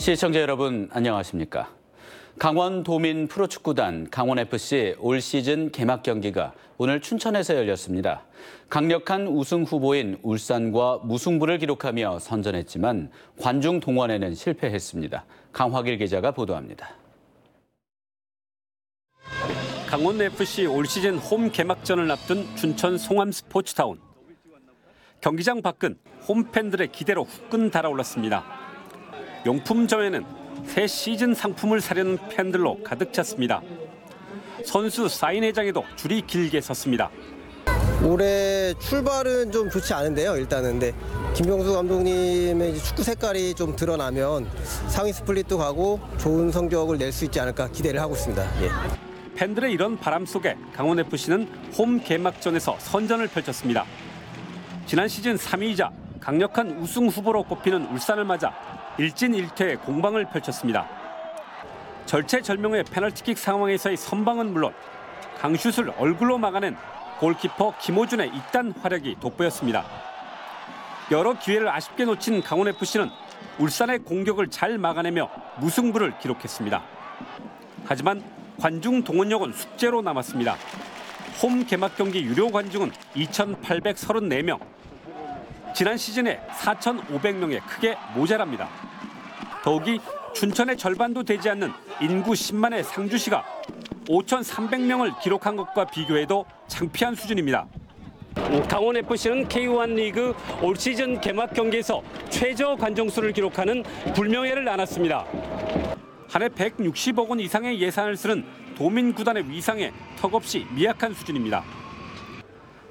시청자 여러분 안녕하십니까? 강원 도민 프로축구단 강원FC 올 시즌 개막 경기가 오늘 춘천에서 열렸습니다. 강력한 우승 후보인 울산과 무승부를 기록하며 선전했지만 관중 동원에는 실패했습니다. 강화길 기자가 보도합니다. 강원FC 올 시즌 홈 개막전을 앞둔 춘천 송암 스포츠타운. 경기장 밖은 홈팬들의 기대로 후끈 달아올랐습니다. 용품점에는 새 시즌 상품을 사려는 팬들로 가득 찼습니다. 선수 사인회장에도 줄이 길게 섰습니다. 올해 출발은 좀 좋지 않은데요, 일단은. 근데 김병수 감독님의 축구 색깔이 좀 드러나면 상위 스플릿도 가고 좋은 성적을 낼 수 있지 않을까 기대를 하고 있습니다. 예. 팬들의 이런 바람 속에 강원FC는 홈 개막전에서 선전을 펼쳤습니다. 지난 시즌 3위이자 강력한 우승 후보로 꼽히는 울산을 맞아 일진 1퇴의 공방을 펼쳤습니다. 절체절명의 페널티킥 상황에서의 선방은 물론 강슛을 얼굴로 막아낸 골키퍼 김호준의 이딴 활약이 돋보였습니다. 여러 기회를 아쉽게 놓친 강원FC는 울산의 공격을 잘 막아내며 무승부를 기록했습니다. 하지만 관중 동원력은 숙제로 남았습니다. 홈 개막 경기 유료 관중은 2,834명. 지난 시즌에 4,500명에 크게 모자랍니다. 더욱이 춘천의 절반도 되지 않는 인구 10만의 상주시가 5,300명을 기록한 것과 비교해도 창피한 수준입니다. 강원FC는 K1 리그 올 시즌 개막 경기에서 최저 관중수를 기록하는 불명예를 안았습니다. 한 해 160억 원 이상의 예산을 쓰는 도민 구단의 위상에 턱없이 미약한 수준입니다.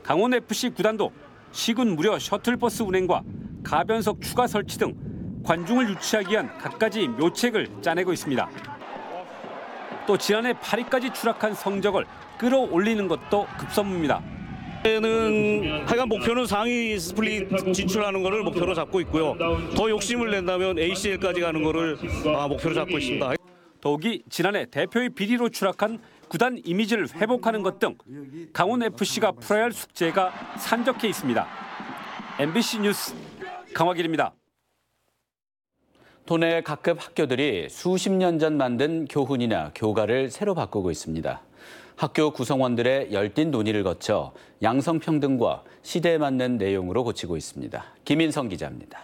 강원FC 구단도 시군 무료 셔틀버스 운행과 가변석 추가 설치 등 관중을 유치하기 위한 갖가지 묘책을 짜내고 있습니다. 또 지난해 8위까지 추락한 성적을 끌어올리는 것도 급선무입니다. 는 하여간 목표는 상위 스플릿 진출하는 것을 목표로 잡고 있고요. 더 욕심을 낸다면 ACL까지 가는 것을 목표로 잡고 있습니다. 더욱이 지난해 대표의 비리로 추락한 구단 이미지를 회복하는 것 등 강원FC가 풀어야 할 숙제가 산적해 있습니다. MBC 뉴스 강화길입니다. 도내 각급 학교들이 수십 년 전 만든 교훈이나 교가를 새로 바꾸고 있습니다. 학교 구성원들의 열띤 논의를 거쳐 양성평등과 시대에 맞는 내용으로 고치고 있습니다. 김인성 기자입니다.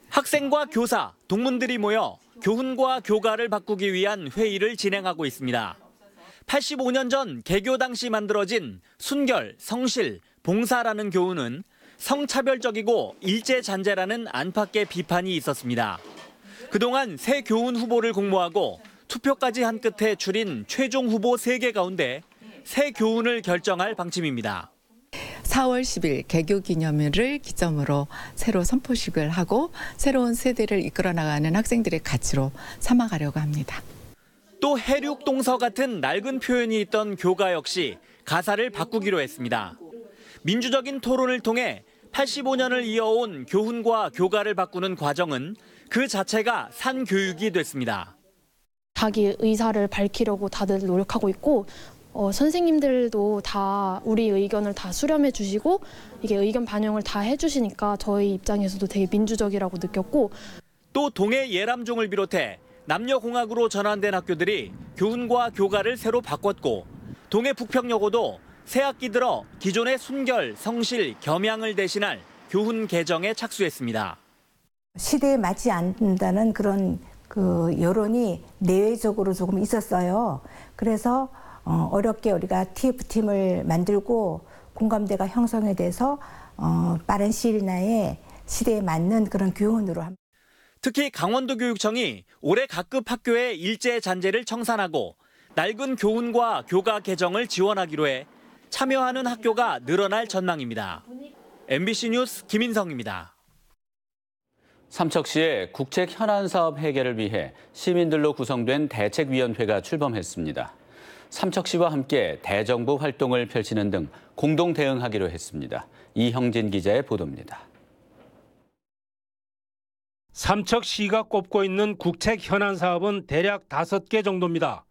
학생과 교사, 동문들이 모여 교훈과 교가를 바꾸기 위한 회의를 진행하고 있습니다. 85년 전 개교 당시 만들어진 순결, 성실, 봉사라는 교훈은 성차별적이고 일제잔재라는 안팎의 비판이 있었습니다. 그동안 새 교훈 후보를 공모하고 투표까지 한 끝에 추린 최종 후보 3개 가운데 새 교훈을 결정할 방침입니다. 4월 10일 개교 기념일을 기점으로 새로 선포식을 하고 새로운 세대를 이끌어 나가는 학생들의 가치로 삼아가려고 합니다. 또 해륙동서 같은 낡은 표현이 있던 교가 역시 가사를 바꾸기로 했습니다. 민주적인 토론을 통해 85년을 이어온 교훈과 교가를 바꾸는 과정은 그 자체가 산교육이 됐습니다. 자기 의사를 밝히려고 다들 노력하고 있고 선생님들도 다 우리 의견을 다 수렴해 주시고 이게 의견 반영을 다 해주시니까 저희 입장에서도 되게 민주적이라고 느꼈고 또 동해 예람종을 비롯해 남녀공학으로 전환된 학교들이 교훈과 교가를 새로 바꿨고 동해 북평여고도 새 학기 들어 기존의 순결, 성실, 겸양을 대신할 교훈 개정에 착수했습니다. 시대에 맞지 않는다는 그런 여론이 내외적으로 조금 있었어요. 그래서 어렵게 우리가 TF팀을 만들고 공감대가 형성이 돼서 빠른 시일 내에 시대에 맞는 그런 교훈으로 합니다. 특히 강원도 교육청이 올해 각급 학교의 일제 잔재를 청산하고 낡은 교훈과 교가 개정을 지원하기로 해 참여하는 학교가 늘어날 전망입니다. MBC 뉴스 김인성입니다. 삼척시의 국책 현안 사업 해결을 위해 시민들로 구성된 대책위원회가 출범했습니다. 삼척시와 함께 대정부 활동을 펼치는 등 공동 대응하기로 했습니다. 이형진 기자의 보도입니다. 삼척시가 꼽고 있는 국책 현안 사업은 대략 5개 정도입니다.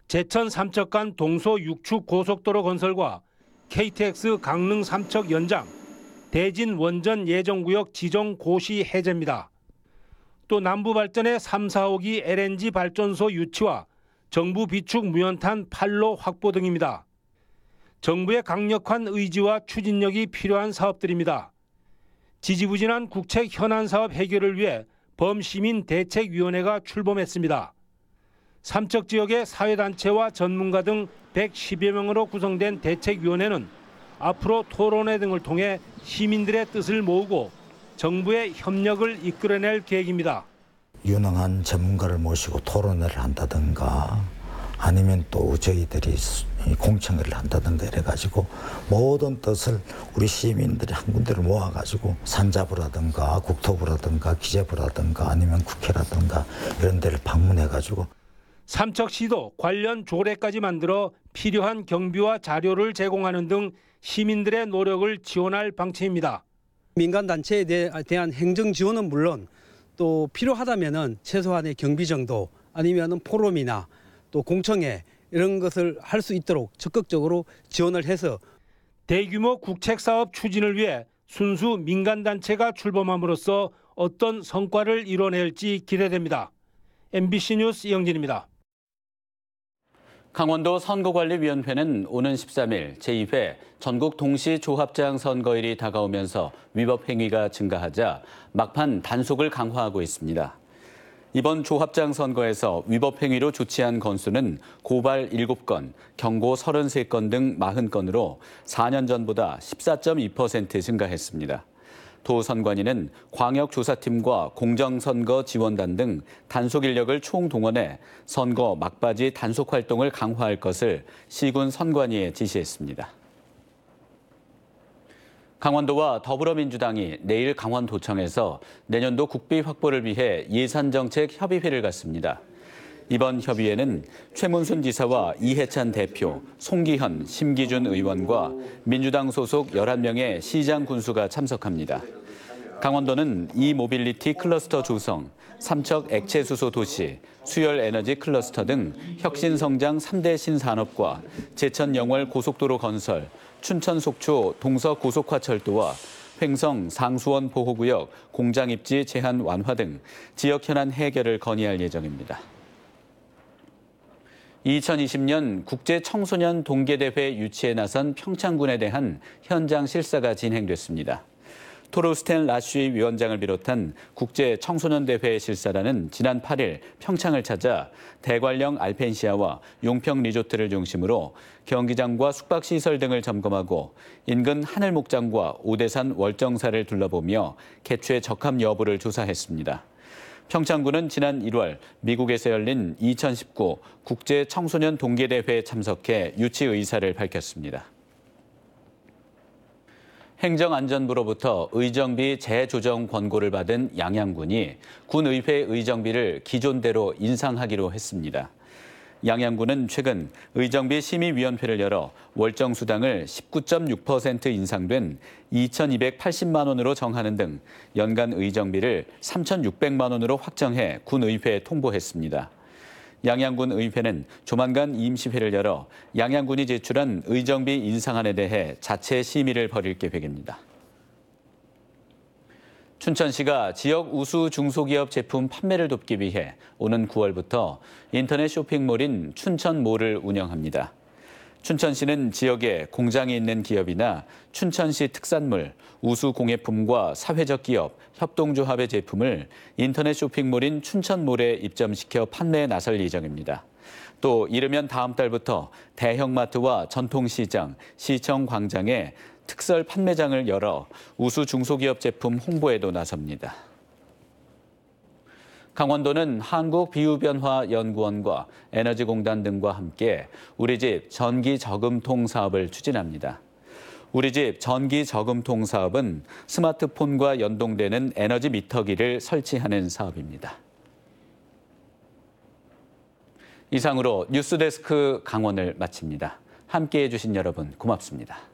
제천 삼척 간 동서 6축 고속도로 건설과 KTX 강릉 삼척 연장, 대진 원전 예정구역 지정 고시 해제입니다. 또 남부발전의 3, 4호기 LNG 발전소 유치와 정부 비축 무연탄 판로 확보 등입니다. 정부의 강력한 의지와 추진력이 필요한 사업들입니다. 지지부진한 국책 현안 사업 해결을 위해 범시민대책위원회가 출범했습니다. 삼척 지역의 사회단체와 전문가 등 110여 명으로 구성된 대책위원회는 앞으로 토론회 등을 통해 시민들의 뜻을 모으고 정부의 협력을 이끌어낼 계획입니다. 유능한 전문가를 모시고 토론회를 한다든가 아니면 또 저희들이 공청회를 한다든가 이래가지고 모든 뜻을 우리 시민들이 한 군데를 모아가지고 산자부라든가 국토부라든가 기재부라든가 아니면 국회라든가 이런 데를 방문해가지고 삼척시도 관련 조례까지 만들어 필요한 경비와 자료를 제공하는 등 시민들의 노력을 지원할 방침입니다. 민간단체에 대한 행정 지원은 물론 또 필요하다면은 최소한의 경비 정도 아니면은 포럼이나 또 공청회 이런 것을 할 수 있도록 적극적으로 지원을 해서 대규모 국책사업 추진을 위해 순수 민간단체가 출범함으로써 어떤 성과를 이뤄낼지 기대됩니다. MBC 뉴스 이영진입니다. 강원도 선거관리위원회는 오는 13일 제2회 전국 동시조합장 선거일이 다가오면서 위법 행위가 증가하자 막판 단속을 강화하고 있습니다. 이번 조합장 선거에서 위법 행위로 조치한 건수는 고발 7건, 경고 33건 등 40건으로 4년 전보다 14.2% 증가했습니다. 도 선관위는 광역조사팀과 공정선거지원단 등 단속 인력을 총동원해 선거 막바지 단속 활동을 강화할 것을 시군 선관위에 지시했습니다. 강원도와 더불어민주당이 내일 강원도청에서 내년도 국비 확보를 위해 예산정책 협의회를 갖습니다. 이번 협의회는 최문순 지사와 이해찬 대표, 송기현, 심기준 의원과 민주당 소속 11명의 시장 군수가 참석합니다. 강원도는 이모빌리티 클러스터 조성, 삼척 액체수소 도시, 수열 에너지 클러스터 등 혁신성장 3대 신산업과 제천 영월 고속도로 건설, 춘천 속초 동서 고속화철도와 횡성 상수원 보호구역 공장 입지 제한 완화 등 지역 현안 해결을 건의할 예정입니다. 2020년 국제청소년 동계대회 유치에 나선 평창군에 대한 현장 실사가 진행됐습니다. 토르스텐 라쉬 위원장을 비롯한 국제청소년대회 실사단은 지난 8일 평창을 찾아 대관령 알펜시아와 용평 리조트를 중심으로 경기장과 숙박시설 등을 점검하고 인근 하늘목장과 오대산 월정사를 둘러보며 개최 적합 여부를 조사했습니다. 평창군은 지난 1월 미국에서 열린 2019 국제청소년 동계대회에 참석해 유치 의사를 밝혔습니다. 행정안전부로부터 의정비 재조정 권고를 받은 양양군이 군의회 의정비를 기존대로 인상하기로 했습니다. 양양군은 최근 의정비 심의위원회를 열어 월정수당을 19.6% 인상된 2,280만 원으로 정하는 등 연간 의정비를 3,600만 원으로 확정해 군의회에 통보했습니다. 양양군 의회는 조만간 임시회를 열어 양양군이 제출한 의정비 인상안에 대해 자체 심의를 벌일 계획입니다. 춘천시가 지역 우수 중소기업 제품 판매를 돕기 위해 오는 9월부터 인터넷 쇼핑몰인 춘천몰을 운영합니다. 춘천시는 지역에 공장이 있는 기업이나 춘천시 특산물, 우수 공예품과 사회적 기업, 협동조합의 제품을 인터넷 쇼핑몰인 춘천몰에 입점시켜 판매에 나설 예정입니다. 또 이르면 다음 달부터 대형마트와 전통시장, 시청 광장에 특설 판매장을 열어 우수 중소기업 제품 홍보에도 나섭니다. 강원도는 한국기후변화연구원과 에너지공단 등과 함께 우리집 전기저금통 사업을 추진합니다. 우리집 전기저금통 사업은 스마트폰과 연동되는 에너지 미터기를 설치하는 사업입니다. 이상으로 뉴스데스크 강원을 마칩니다. 함께해 주신 여러분 고맙습니다.